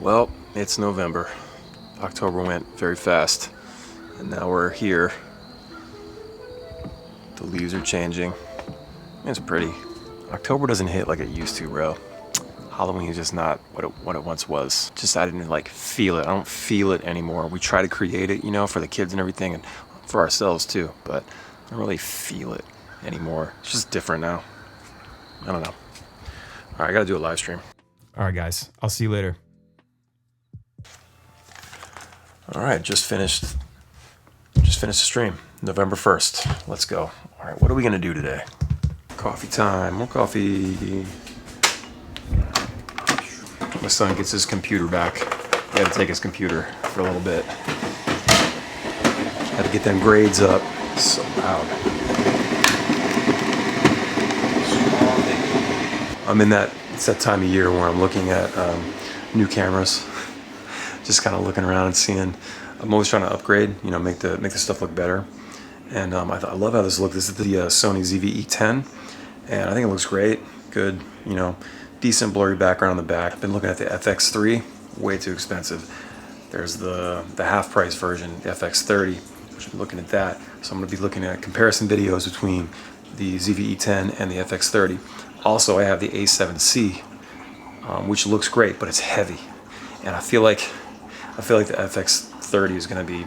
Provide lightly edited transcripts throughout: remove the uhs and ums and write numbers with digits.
Well, it's November. October went very fast, and now we're here. The leaves are changing. It's pretty. October doesn't hit like it used to, bro. Halloween is just not what it once was. Just I didn't like feel it. I don't feel it anymore. We try to create it, for the kids and everything, and for ourselves too. But I don't really feel it anymore. It's just different now. I don't know. All right, I gotta do a live stream. All right, guys. I'll see you later. All right, just finished the stream. November 1st. Let's go. All right, what are we gonna do today? Coffee time. More coffee. My son gets his computer back. He had to take his computer for a little bit. Had to get them grades up. So loud. I'm in it's that time of year where I'm looking at new cameras. Just kind of looking around and seeing. I'm always trying to upgrade, make the stuff look better. And I love how this looks. This is the Sony ZV-E10, and I think it looks great. Good, decent blurry background on the back. Been looking at the FX3, way too expensive. There's the half price version, the FX30, which I'm looking at that. So I'm going to be looking at comparison videos between the ZV-E10 and the FX30. Also, I have the A7C, which looks great, but it's heavy, and I feel like the FX30 is going to be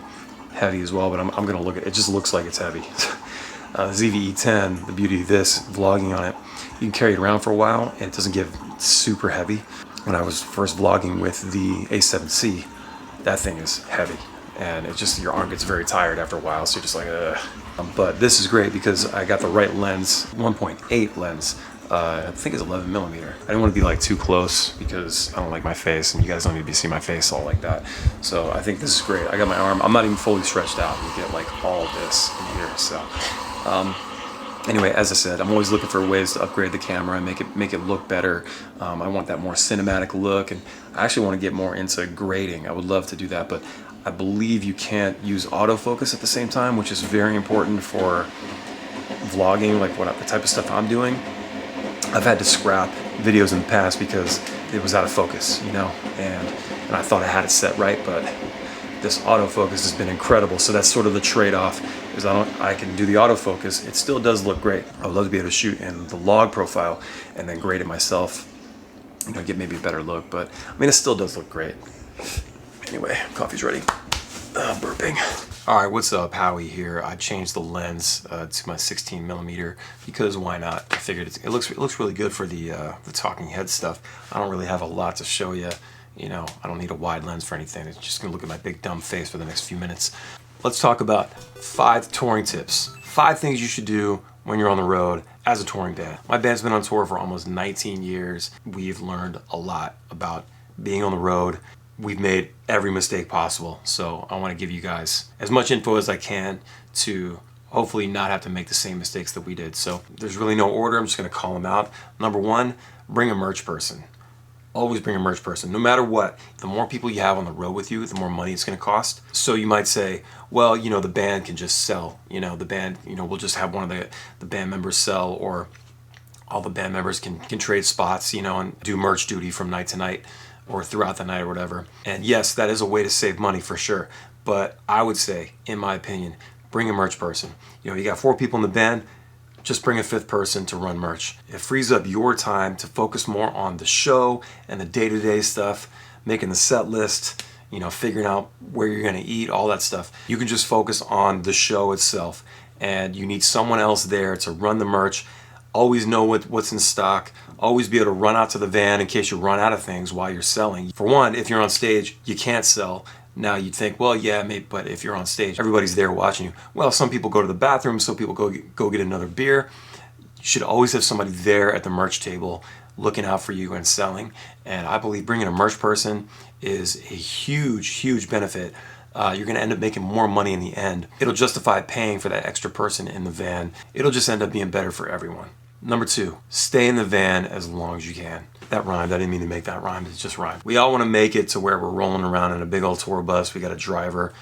heavy as well. But I'm going to look at it. It just looks like it's heavy. ZV-E10, the beauty of this, vlogging on it, you can carry it around for a while, and it doesn't get super heavy. When I was first vlogging with the A7C, that thing is heavy, and it's just your arm gets very tired after a while. So you're just like, ugh. But this is great because I got the right lens, 1.8 lens. I think it's 11mm. I didn't want to be like too close because I don't like my face, and you guys don't need to see my face all like that. So I think this is great. I got my arm. I'm not even fully stretched out. You get like all this in here. So anyway, as I said, I'm always looking for ways to upgrade the camera and make it look better. I want that more cinematic look, and I actually want to get more into grading. I would love to do that, but I believe you can't use autofocus at the same time, which is very important for vlogging, like the type of stuff I'm doing. I've had to scrap videos in the past because it was out of focus, and I thought I had it set right, but this autofocus has been incredible. So that's sort of the trade-off, is I can do the autofocus. It still does look great. I would love to be able to shoot in the log profile and then grade it myself, get maybe a better look, but I mean, it still does look great. Anyway, coffee's ready. Burping. All right, what's up? Howie here. I changed the lens to my 16mm because why not? I figured it looks really good for the talking head stuff. I don't really have a lot to show you. I don't need a wide lens for anything. It's just gonna look at my big dumb face for the next few minutes. Let's talk about 5 touring tips. 5 things you should do when you're on the road as a touring band. My band's been on tour for almost 19 years. We've learned a lot about being on the road. We've made every mistake possible, so I want to give you guys as much info as I can to hopefully not have to make the same mistakes that we did. So there's really no order. I'm just going to call them out. Number 1, bring a merch person. Always bring a merch person, no matter what. The more people you have on the road with you, the more money it's going to cost. So you might say, well, the band can just sell. The band, we'll just have one of the band members sell, or all the band members can trade spots, and do merch duty from night to night, or throughout the night or whatever. And yes, that is a way to save money for sure. But I would say, in my opinion, bring a merch person. You got 4 people in the band, just bring a 5th person to run merch. It frees up your time to focus more on the show and the day-to-day stuff, making the set list, figuring out where you're gonna eat, all that stuff. You can just focus on the show itself, and you need someone else there to run the merch. Always know what's in stock. Always be able to run out to the van in case you run out of things while you're selling. For one, if you're on stage, you can't sell. Now you'd think, well, yeah, maybe, but if you're on stage, everybody's there watching you. Well, some people go to the bathroom, some people go get another beer. You should always have somebody there at the merch table looking out for you and selling. And I believe bringing a merch person is a huge, huge benefit. You're going to end up making more money in the end. It'll justify paying for that extra person in the van. It'll just end up being better for everyone. Number 2, stay in the van as long as you can. That rhymed. I didn't mean to make that rhyme. It just rhymed. We all want to make it to where we're rolling around in a big old tour bus. We got a driver.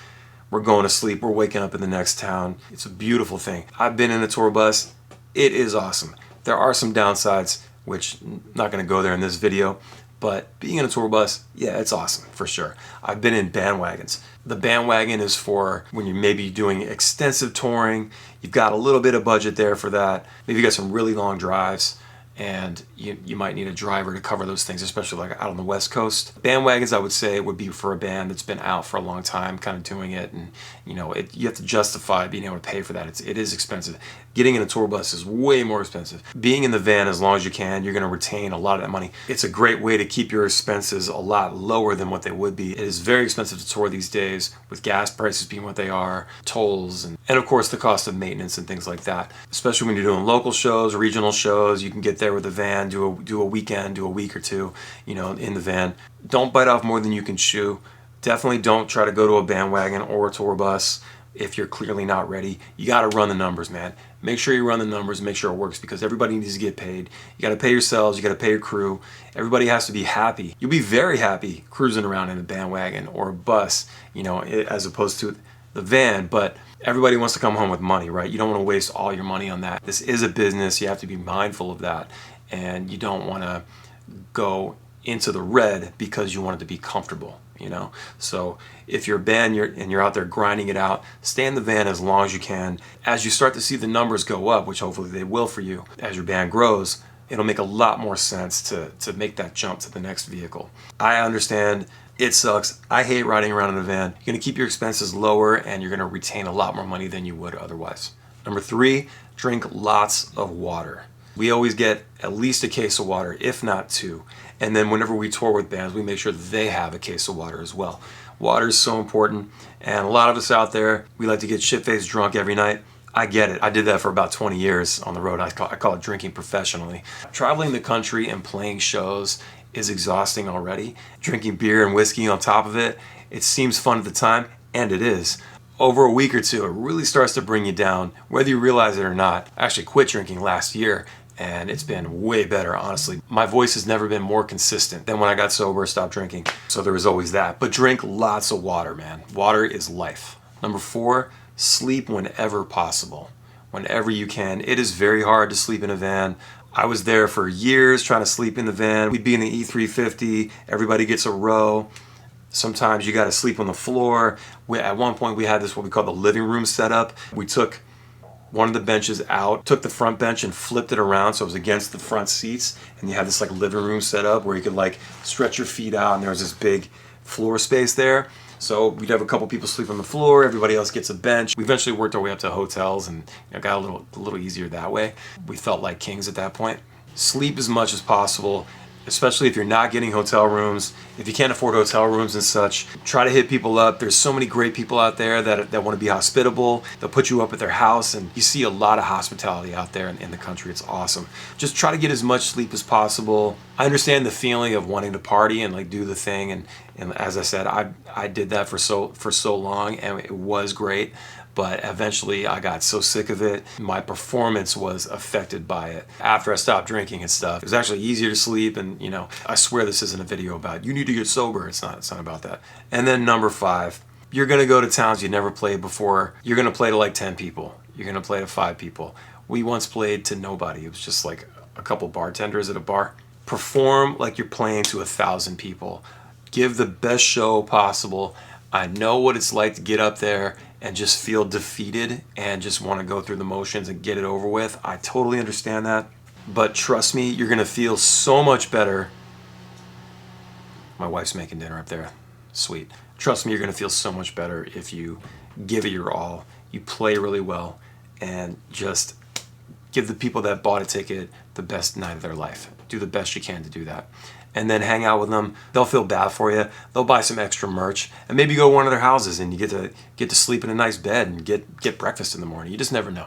We're going to sleep. We're waking up in the next town. It's a beautiful thing. I've been in a tour bus. It is awesome. There are some downsides, which I'm not going to go there in this video, But being in a tour bus, yeah, it's awesome for sure. I've been in bandwagons. The bandwagon is for when you're maybe doing extensive touring, you've got a little bit of budget there for that. Maybe you got some really long drives, and you might need a driver to cover those things, especially like out on the West Coast. Bandwagons, I would say, would be for a band that's been out for a long time, kind of doing it, and you have to justify being able to pay for that. It is expensive. Getting in a tour bus is way more expensive. Being in the van as long as you can, you're going to retain a lot of that money. It's a great way to keep your expenses a lot lower than what they would be. It is very expensive to tour these days, with gas prices being what they are, tolls, and of course the cost of maintenance and things like that. Especially when you're doing local shows, regional shows, you can get there with a van, do a weekend, do a week or two, in the van. Don't bite off more than you can chew. Definitely don't try to go to a bandwagon or a tour bus if you're clearly not ready. You got to run the numbers, man. Make sure you run the numbers, make sure it works, because everybody needs to get paid. You got to pay yourselves, you got to pay your crew. Everybody has to be happy. You'll be very happy cruising around in a bandwagon or a bus, as opposed to the van, but everybody wants to come home with money, right? You don't want to waste all your money on that. This is a business. You have to be mindful of that, and you don't want to go into the red because you want it to be comfortable. So if you're a band and you're out there grinding it out, stay in the van as long as you can. As you start to see the numbers go up, which hopefully they will for you, as your band grows, it'll make a lot more sense to make that jump to the next vehicle. I understand it sucks. I hate riding around in a van. You're going to keep your expenses lower, and you're going to retain a lot more money than you would otherwise. Number 3, drink lots of water. We always get at least a case of water, if not 2. And then whenever we tour with bands, we make sure they have a case of water as well. Water is so important, and a lot of us out there, we like to get shit-faced drunk every night. I get it. I did that for about 20 years on the road. I call it drinking professionally. Traveling the country and playing shows is exhausting already. Drinking beer and whiskey on top of it, it seems fun at the time, and it is. Over a week or two, it really starts to bring you down, whether you realize it or not. I actually quit drinking last year, and it's been way better, honestly. My voice has never been more consistent than when I got sober, stopped drinking. So there was always that. But drink lots of water, man. Water is life. Number 4, sleep whenever possible. Whenever you can. It is very hard to sleep in a van. I was there for years trying to sleep in the van. We'd be in the E350, everybody gets a row. Sometimes you got to sleep on the floor. At one point we had this, what we call the living room setup. We took one of the benches out, took the front bench and flipped it around so it was against the front seats, and you had this like living room set up where you could like stretch your feet out, and there was this big floor space there. So we'd have a couple people sleep on the floor, everybody else gets a bench. We eventually worked our way up to hotels, and got a little easier that way. We felt like kings at that point. Sleep as much as possible, especially if you're not getting hotel rooms. If you can't afford hotel rooms and such, try to hit people up. There's so many great people out there that want to be hospitable. They'll put you up at their house, and you see a lot of hospitality out there in the country. It's awesome. Just try to get as much sleep as possible. I understand the feeling of wanting to party and like do the thing, and as I said, I did that for so long, and it was great. But eventually I got so sick of it, my performance was affected by it. After I stopped drinking and stuff, it was actually easier to sleep, and I swear this isn't a video about you need to get sober. It's not about that. And then number 5, you're gonna go to towns you never played before. You're gonna play to like 10 people. You're gonna play to 5 people. We once played to nobody. It was just like a couple bartenders at a bar. Perform like you're playing to 1,000 people. Give the best show possible. I know what it's like to get up there and just feel defeated and just want to go through the motions and get it over with. I totally understand that. But trust me, you're going to feel so much better. My wife's making dinner up there. Sweet. Trust me, you're going to feel so much better if you give it your all. You play really well, and just give the people that bought a ticket the best night of their life. Do the best you can to do that. And then hang out with them. They'll feel bad for you. They'll buy some extra merch, and maybe go to one of their houses and you get to sleep in a nice bed and get breakfast in the morning. You just never know.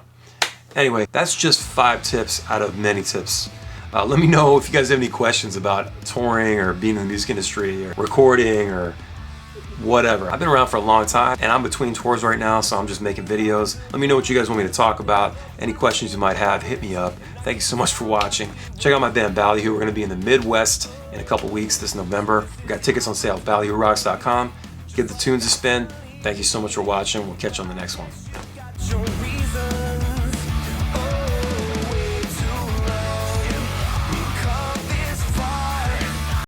Anyway, that's just 5 tips out of many tips. Let me know if you guys have any questions about touring or being in the music industry or recording or whatever. I've been around for a long time, and I'm between tours right now, so I'm just making videos. Let me know what you guys want me to talk about. Any questions you might have, hit me up. Thank you so much for watching. Check out my band Ballyhoo. We're gonna be in the Midwest in a couple weeks this November. We've got tickets on sale at ballyhoorocks.com. Give the tunes a spin. Thank you so much for watching. We'll catch you on the next one.